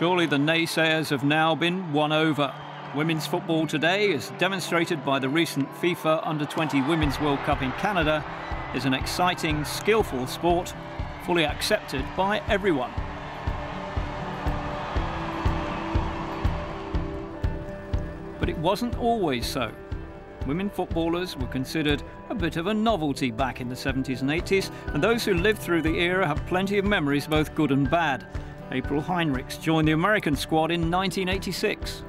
Surely the naysayers have now been won over. Women's football today, as demonstrated by the recent FIFA Under-20 Women's World Cup in Canada, is an exciting, skillful sport, fully accepted by everyone. But it wasn't always so. Women footballers were considered a bit of a novelty back in the 70s and 80s, and those who lived through the era have plenty of memories, both good and bad. April Heinrichs joined the American squad in 1986.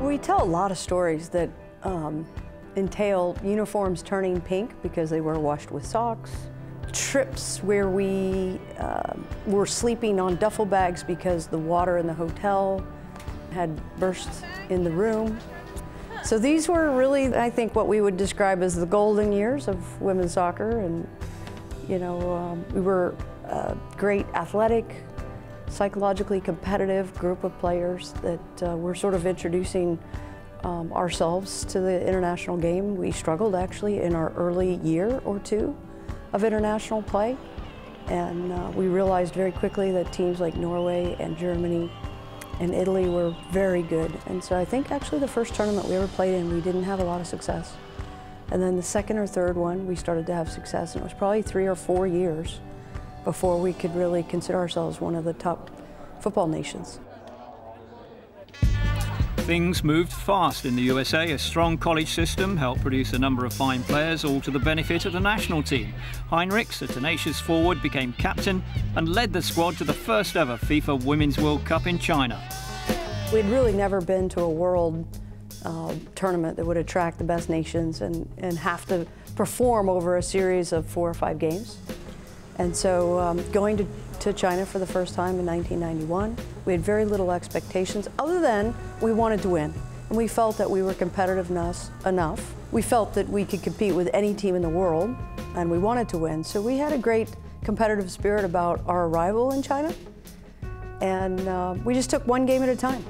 We tell a lot of stories that entail uniforms turning pink because they were washed with socks, trips where we were sleeping on duffel bags because the water in the hotel had burst in the room. So these were really, I think, what we would describe as the golden years of women's soccer. And, you know, we were a great athletic, psychologically competitive group of players that were sort of introducing ourselves to the international game. We struggled actually in our early year or two of international play, and we realized very quickly that teams like Norway and Germany and Italy were very good. And so I think actually the first tournament we ever played in, we didn't have a lot of success. And then the second or third one, we started to have success, and it was probably 3 or 4 years before we could really consider ourselves one of the top football nations. Things moved fast in the USA. A strong college system helped produce a number of fine players, all to the benefit of the national team. Heinrichs, a tenacious forward, became captain and led the squad to the first ever FIFA Women's World Cup in China. We'd really never been to a world tournament that would attract the best nations and have to perform over a series of 4 or 5 games. And so going to China for the first time in 1991, we had very little expectations other than we wanted to win. And we felt that we were competitive enough. We felt that we could compete with any team in the world, and we wanted to win. So we had a great competitive spirit about our arrival in China, and we just took one game at a time.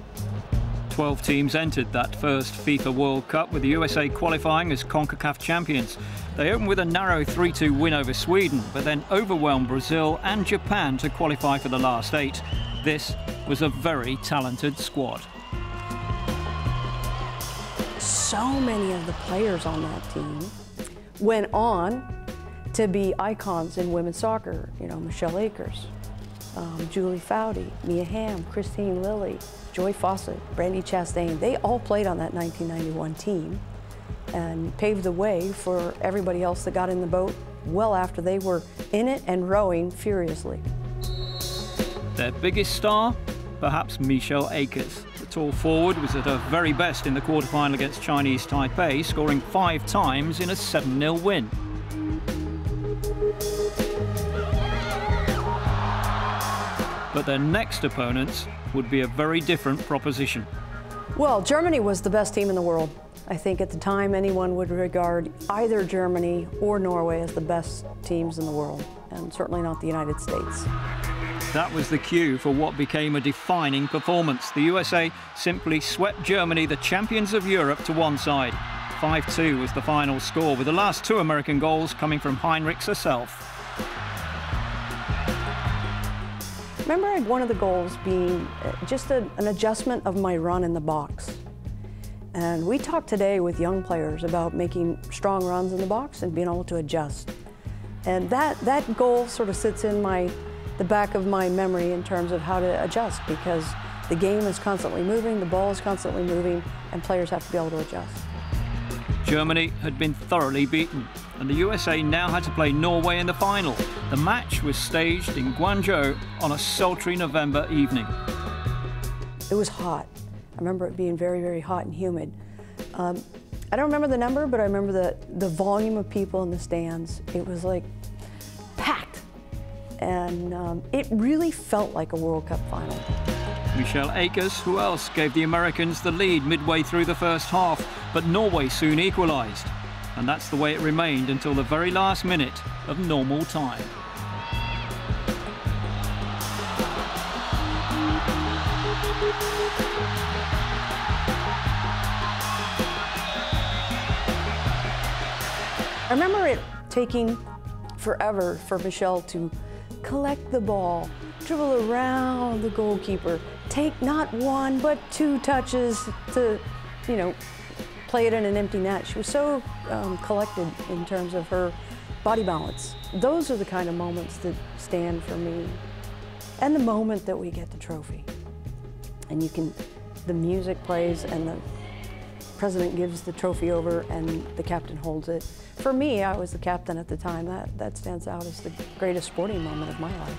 12 teams entered that first FIFA World Cup, with the USA qualifying as CONCACAF champions. They opened with a narrow 3-2 win over Sweden, but then overwhelmed Brazil and Japan to qualify for the last 8. This was a very talented squad. So many of the players on that team went on to be icons in women's soccer. You know, Michelle Akers, Julie Foudy, Mia Hamm, Christine Lilly, Joy Fawcett, Brandy Chastain. They all played on that 1991 team and paved the way for everybody else that got in the boat well after they were in it and rowing furiously. Their biggest star? Perhaps Michelle Akers. The tall forward was at her very best in the quarterfinal against Chinese Taipei, scoring 5 times in a 7-0 win. But their next opponents would be a very different proposition. Well, Germany was the best team in the world. I think at the time anyone would regard either Germany or Norway as the best teams in the world, and certainly not the United States. That was the cue for what became a defining performance. The USA simply swept Germany, the champions of Europe, to one side. 5-2 was the final score, with the last 2 American goals coming from Heinrichs herself. I remember one of the goals being just an adjustment of my run in the box. And we talk today with young players about making strong runs in the box and being able to adjust. And that goal sort of sits in the back of my memory in terms of how to adjust, because the game is constantly moving, the ball is constantly moving, and players have to be able to adjust. Germany had been thoroughly beaten, and the USA now had to play Norway in the final. The match was staged in Guangzhou on a sultry November evening. It was hot. I remember it being very, very hot and humid. I don't remember the number, but I remember the volume of people in the stands. It was like packed, and it really felt like a World Cup final. Michelle Akers, who else, gave the Americans the lead midway through the first half, but Norway soon equalised. And that's the way it remained until the very last minute of normal time. I remember it taking forever for Michelle to collect the ball, dribble around the goalkeeper, take not one, but 2 touches to, you know, play it in an empty net. She was so collected in terms of her body balance. Those are the kind of moments that stand for me. And the moment that we get the trophy. And the music plays and the president gives the trophy over and the captain holds it. For me, I was the captain at the time. That stands out as the greatest sporting moment of my life.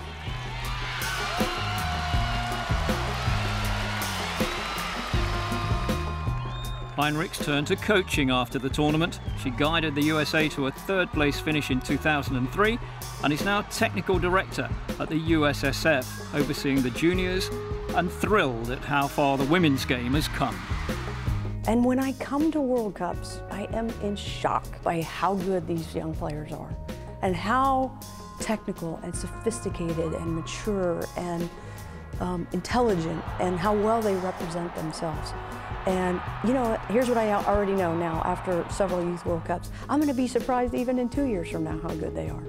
Heinrichs turned to coaching after the tournament. She guided the USA to a 3rd place finish in 2003 and is now technical director at the USSF, overseeing the juniors and thrilled at how far the women's game has come. And when I come to World Cups, I am in shock by how good these young players are and how technical and sophisticated and mature and intelligent and how well they represent themselves. And you know, here's what I already know now after several Youth World Cups. I'm going to be surprised even in 2 years from now how good they are.